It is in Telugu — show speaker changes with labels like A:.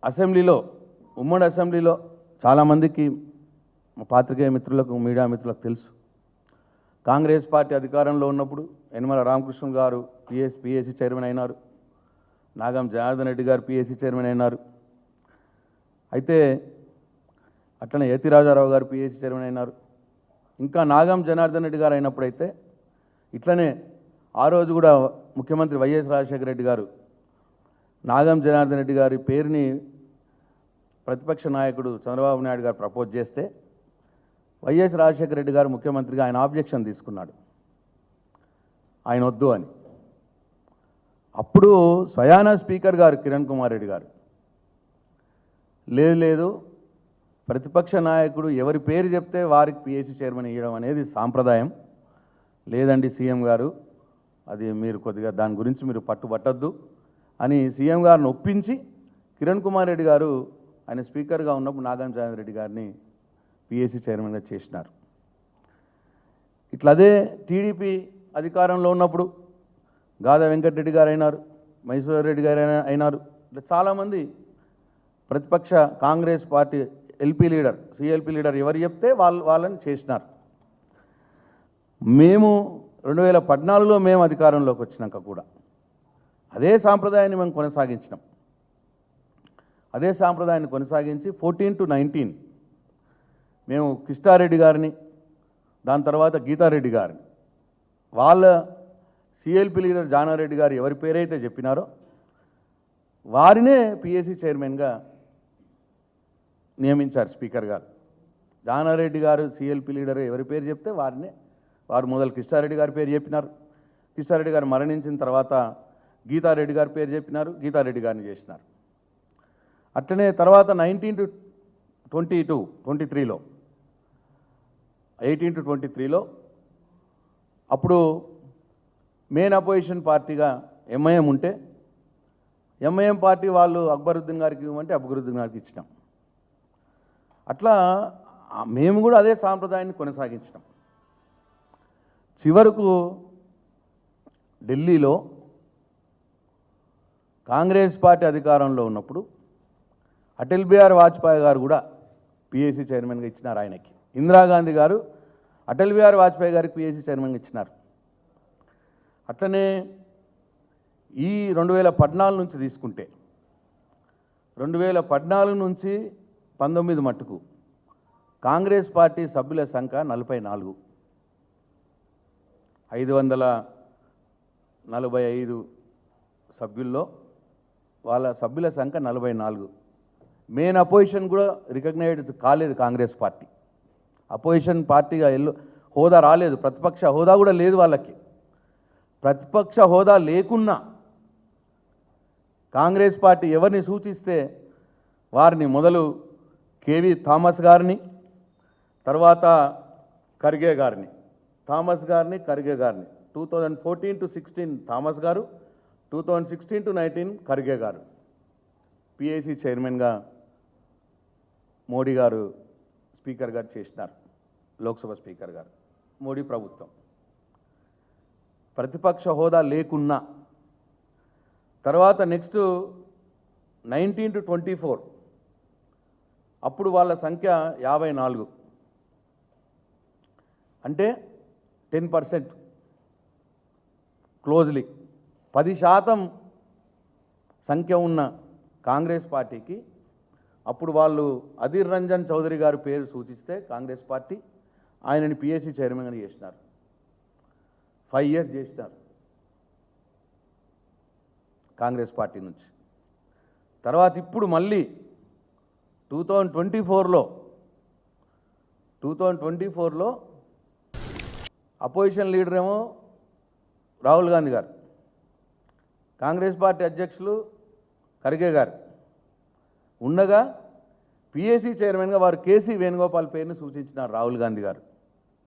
A: అసెంబ్లీలో ఉమ్మడి అసెంబ్లీలో చాలామందికి పాత్రికేయ మిత్రులకు మీడియా మిత్రులకు తెలుసు. కాంగ్రెస్ పార్టీ అధికారంలో ఉన్నప్పుడు యనమల రామకృష్ణ గారు పిఎస్సి చైర్మన్ అయినారు. నాగం జనార్దన్ రెడ్డి గారు పిఎస్సి చైర్మన్ అయినారు. అయితే అట్లనే యతిరాజారావు గారు పిఎస్సి చైర్మన్ అయినారు. ఇంకా నాగం జనార్దన్ రెడ్డి గారు అయినప్పుడైతే ఇట్లనే ఆ రోజు కూడా ముఖ్యమంత్రి వైఎస్ రాజశేఖర రెడ్డి గారు నాగం జనార్దన్ రెడ్డి గారి పేరుని ప్రతిపక్ష నాయకుడు చంద్రబాబు నాయుడు గారు ప్రపోజ్ చేస్తే వైఎస్ రాజశేఖర రెడ్డి గారు ముఖ్యమంత్రిగా ఆయన ఆబ్జెక్షన్ తీసుకున్నాడు, ఆయన వద్దు అని. అప్పుడు స్వయాన స్పీకర్ గారు కిరణ్ కుమార్ రెడ్డి గారు లేదు ప్రతిపక్ష నాయకుడు ఎవరి పేరు చెప్తే వారికి పిఎస్సి చైర్మన్ ఇవ్వడం అనేది సాంప్రదాయం లేదండి సీఎం గారు, అది మీరు కొద్దిగా దాని గురించి మీరు పట్టుబట్టద్దు అని సీఎం గారిని ఒప్పించి కిరణ్ కుమార్ రెడ్డి గారు ఆయన స్పీకర్గా ఉన్నప్పుడు నాగం జనార్దన్ రెడ్డి గారిని పిఎస్సి చైర్మన్గా చేసినారు. ఇట్లా అదే టీడీపీ అధికారంలో ఉన్నప్పుడు గాదా వెంకటరెడ్డి గారు అయినారు, మహేశ్వర రెడ్డి గారు అయినారు. ఇట్లా చాలామంది ప్రతిపక్ష Congress party LP leader CLP leader ఎవరు చెప్తే వాళ్ళని చేసినారు. మేము 2014లో మేము అధికారంలోకి వచ్చినాక కూడా అదే సాంప్రదాయాన్ని మేము కొనసాగించినాం. అదే సాంప్రదాయాన్ని కొనసాగించి 14 to 19 మేము కృష్ణారెడ్డి గారిని, దాని తర్వాత గీతారెడ్డి గారిని, వాళ్ళ సిఎల్పి లీడర్ జానారెడ్డి గారు ఎవరి పేరైతే చెప్పినారో వారినే పిఎస్సి చైర్మన్గా నియమించారు స్పీకర్ గారు. జానారెడ్డి గారు సిఎల్పి లీడర్ ఎవరి పేరు చెప్తే వారు మొదలు కృష్ణారెడ్డి గారి పేరు చెప్పినారు. కృష్ణారెడ్డి గారు మరణించిన తర్వాత గీతారెడ్డి గారి పేరు చెప్పినారు, గీతారెడ్డి గారిని చేసినారు. అట్లనే తర్వాత 19 to 22, 23లో 18 to 23లో అప్పుడు మెయిన్ అపోజిషన్ పార్టీగా ఎంఐఎం ఉంటే ఎంఐఎం పార్టీ వాళ్ళు అక్బరుద్దీన్ గారికి ఇవ్వమంటే అక్బరుద్దీన్ గారికి ఇచ్చినాం. అట్లా మేము కూడా అదే సాంప్రదాయాన్ని కొనసాగించినాం. చివరకు ఢిల్లీలో కాంగ్రెస్ పార్టీ అధికారంలో ఉన్నప్పుడు అటల్ బిహారీ వాజ్పేయి గారు కూడా పిఎస్సి చైర్మన్గా ఇచ్చినారు ఆయనకి. ఇందిరాగాంధీ గారు అటల్ బిహారీ వాజ్పేయి గారికి పిఎస్సి చైర్మన్గా ఇచ్చినారు. అట్లనే ఈ 2014 నుంచి తీసుకుంటే 2014 నుంచి 19 మట్టుకు కాంగ్రెస్ పార్టీ సభ్యుల సంఖ్య 44, 545 సభ్యుల్లో వాళ్ళ సభ్యుల సంఖ్య 44. మెయిన్ అపోజిషన్ కూడా రికగ్నైజ్ కాలేదు కాంగ్రెస్ పార్టీ. అపోజిషన్ పార్టీగా హోదా రాలేదు, ప్రతిపక్ష హోదా కూడా లేదు వాళ్ళకి. ప్రతిపక్ష హోదా లేకున్నా కాంగ్రెస్ పార్టీ ఎవరిని సూచిస్తే వారిని మొదలు కేవి థామస్ గారిని, తర్వాత ఖర్గే గారిని, థామస్ గారిని ఖర్గే గారిని 2014 to 16 థామస్ గారు, 2016 to 19 ఖర్గే గారు పిఎస్సి చైర్మన్గా మోడీ గారు స్పీకర్ గారు చేసినారు, లోక్సభ స్పీకర్ గారు. మోడీ ప్రభుత్వం ప్రతిపక్ష హోదా లేకున్నా తర్వాత నెక్స్ట్ 19 to 24 అప్పుడు వాళ్ళ సంఖ్య 54, అంటే 10% క్లోజ్లీ 10% సంఖ్య ఉన్న కాంగ్రెస్ పార్టీకి అప్పుడు వాళ్ళు అధీర్ రంజన్ చౌదరి గారి పేరు సూచిస్తే కాంగ్రెస్ పార్టీ ఆయనని పిఎస్సి చైర్మన్గా చేసినారు. 5 years చేసినారు కాంగ్రెస్ పార్టీ నుంచి. తర్వాత ఇప్పుడు మళ్ళీ 2024లో అపోజిషన్ లీడర్ ఏమో రాహుల్ గాంధీ గారు, కాంగ్రెస్ పార్టీ అధ్యక్షులు ఖర్గే గారు ఉండగా పిఎస్సి చైర్మన్గా వారు కేసీ వేణుగోపాల్ పేరును సూచించినారు రాహుల్ గాంధీ గారు.